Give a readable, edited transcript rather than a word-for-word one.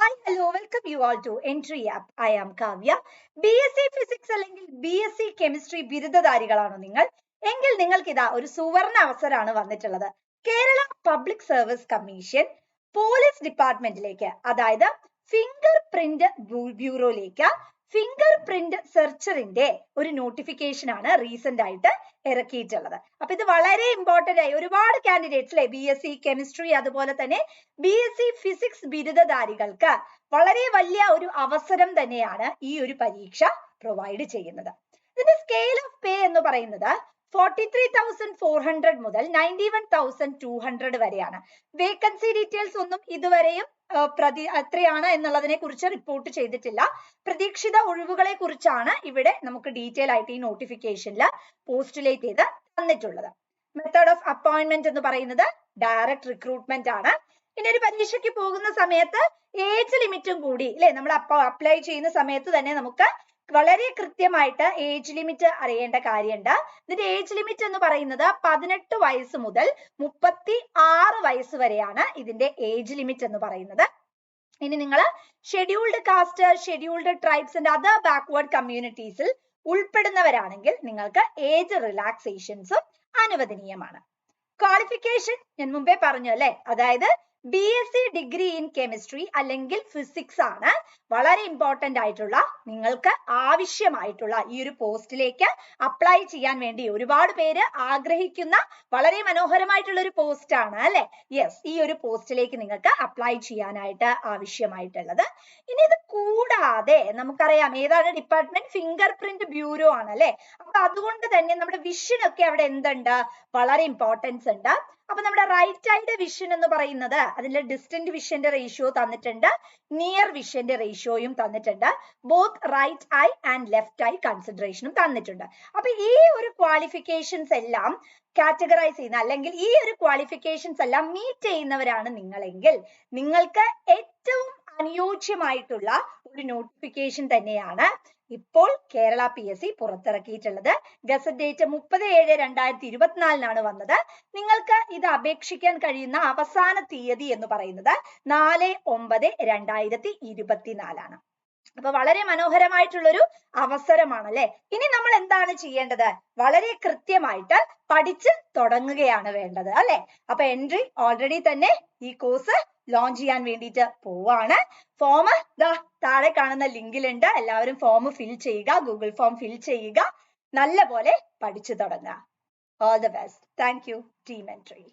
Hi, hello, welcome you all to Entry App. I am Kavya. BSc Physics അല്ലെങ്കിൽ BSc Chemistry ബിരുദധാരികളാണോ നിങ്ങൾ? എങ്കിൽ നിങ്ങൾക്ക് ഇതാ ഒരു സുവർണ അവസരമാണ് വന്നിട്ടുള്ളത്. Kerala public service commission police ഡിപ്പാർട്ട്മെന്റിലേക്ക്, അതായത് ഫിംഗർ പ്രിന്റ് ബ്യൂറോയിലേക്ക് ഫിംഗർ പ്രിന്റ് സെർച്ചറിന്റെ ഒരു നോട്ടിഫിക്കേഷൻ ആണ് റീസെന്റ് ആയിട്ട് ഇറക്കിയിട്ടുള്ളത്. അപ്പൊ ഇത് വളരെ ഇമ്പോർട്ടന്റ് ആയി ഒരുപാട് കാൻഡിഡേറ്റ്സ് അല്ലെ BSc കെമിസ്ട്രി അതുപോലെ തന്നെ BSc ഫിസിക്സ് ബിരുദധാരികൾക്ക് വളരെ വലിയ ഒരു അവസരം തന്നെയാണ് ഈ ഒരു പരീക്ഷ പ്രൊവൈഡ് ചെയ്യുന്നത്. ഇതിന്റെ സ്കെയിൽ ഓഫ് പേ എന്ന് പറയുന്നത് 43,400 മുതൽ 91,200 വരെയാണ്. വേക്കൻസി ഡീറ്റെയിൽസ് ഒന്നും ഇതുവരെയും എത്രയാണ് എന്നുള്ളതിനെ കുറിച്ച് റിപ്പോർട്ട് ചെയ്തിട്ടില്ല. പ്രതീക്ഷിത ഒഴിവുകളെ കുറിച്ചാണ് ഇവിടെ നമുക്ക് ഡീറ്റെയിൽ ആയിട്ട് ഈ നോട്ടിഫിക്കേഷനിൽ പോസ്റ്റുലേറ്റ് ചെയ്ത് തന്നിട്ടുള്ളത്. മെത്തേഡ് ഓഫ് അപ്പോയിന്റ്മെന്റ് എന്ന് പറയുന്നത് ഡയറക്റ്റ് റിക്രൂട്ട്മെന്റ് ആണ്. ഇനി ഒരു പരീക്ഷയ്ക്ക് പോകുന്ന സമയത്ത് ഏജ് ലിമിറ്റും കൂടി അല്ലെ നമ്മൾ അപ്ലൈ ചെയ്യുന്ന സമയത്ത് തന്നെ നമുക്ക് വളരെ കൃത്യമായിട്ട് ഏജ് ലിമിറ്റ് അറിയേണ്ട കാര്യമുണ്ട്. ഇതിന്റെ ഏജ് ലിമിറ്റ് എന്ന് പറയുന്നത് 18 വയസ്സ് മുതൽ 36 വയസ്സ് വരെയാണ് ഇതിന്റെ ഏജ് ലിമിറ്റ് എന്ന് പറയുന്നത്. ഇനി നിങ്ങൾ scheduled caste, scheduled tribes and other backward കമ്മ്യൂണിറ്റീസിൽ ഉൾപ്പെടുന്നവരാണെങ്കിൽ നിങ്ങൾക്ക് ഏജ് റിലാക്സേഷൻസും അനുവദനീയമാണ്. ക്വാളിഫിക്കേഷൻ ഞാൻ മുമ്പേ പറഞ്ഞു അല്ലെ, അതായത് BSc ഡിഗ്രി ഇൻ കെമിസ്ട്രി അല്ലെങ്കിൽ ഫിസിക്സ് ആണ് വളരെ ഇമ്പോർട്ടന്റ് ആയിട്ടുള്ള നിങ്ങൾക്ക് ആവശ്യമായിട്ടുള്ള ഈ ഒരു പോസ്റ്റിലേക്ക് അപ്ലൈ ചെയ്യാൻ വേണ്ടി ഒരുപാട് പേര് ആഗ്രഹിക്കുന്ന വളരെ മനോഹരമായിട്ടുള്ള ഒരു പോസ്റ്റ് ആണ് അല്ലെ. യെസ്, ഈ ഒരു പോസ്റ്റിലേക്ക് നിങ്ങൾക്ക് അപ്ലൈ ചെയ്യാനായിട്ട് ആവശ്യമായിട്ടുള്ളത്. ഇനി ഇത് കൂടാതെ നമുക്കറിയാം ഏതാണ് ഡിപ്പാർട്ട്മെന്റ്, ഫിംഗർ പ്രിന്റ് ബ്യൂറോ ആണ് അല്ലെ. അപ്പൊ അതുകൊണ്ട് തന്നെ നമ്മുടെ വിഷൻ ഒക്കെ അവിടെ എന്തുണ്ട്, വളരെ ഇമ്പോർട്ടൻസ് ഉണ്ട്. അപ്പൊ നമ്മുടെ റൈറ്റ് ഐയുടെ വിഷൻ എന്ന് പറയുന്നത് അതിന്റെ ഡിസ്റ്റന്റ് വിഷന്റെ റേഷ്യോ തന്നിട്ടുണ്ട്, നിയർ വിഷന്റെ റേഷ്യോയും തന്നിട്ടുണ്ട്, both right eye and left eye കൺസിഡറേഷനും തന്നിട്ടുണ്ട്. അപ്പൊ ഈ ഒരു ക്വാളിഫിക്കേഷൻസ് എല്ലാം കാറ്റഗറൈസ് ചെയ്യുന്ന അല്ലെങ്കിൽ ഈ ഒരു ക്വാളിഫിക്കേഷൻസ് എല്ലാം മീറ്റ് ചെയ്യുന്നവരാണ് നിങ്ങളെങ്കിൽ നിങ്ങൾക്ക് ഏറ്റവും അനുയോജ്യമായിട്ടുള്ള ഒരു നോട്ടിഫിക്കേഷൻ തന്നെയാണ് ഇപ്പോൾ കേരള PSC പുറത്തിറക്കിയിട്ടുള്ളത്. ഗസറ്റ് ഡേറ്റ് 30/7/2024 വന്നത്. നിങ്ങൾക്ക് ഇത് അപേക്ഷിക്കാൻ കഴിയുന്ന അവസാന തീയതി എന്ന് പറയുന്നത് 4/9/2024. അപ്പൊ വളരെ മനോഹരമായിട്ടുള്ളൊരു അവസരമാണ് അല്ലെ. ഇനി നമ്മൾ എന്താണ് ചെയ്യേണ്ടത്, വളരെ കൃത്യമായിട്ട് പഠിച്ച് തുടങ്ങുകയാണ് വേണ്ടത് അല്ലെ. അപ്പൊ എൻട്രി ഓൾറെഡി തന്നെ ഈ കോഴ്സ് ലോഞ്ച് ചെയ്യാൻ വേണ്ടിയിട്ട് പോവാണ്. ഫോം താഴെ കാണുന്ന ലിങ്കിലുണ്ട്. എല്ലാവരും ഫോം ഫിൽ ചെയ്യുക, ഗൂഗിൾ ഫോം ഫിൽ ചെയ്യുക, നല്ല പോലെ പഠിച്ചു തുടങ്ങുക. All the best. Thank you team entry.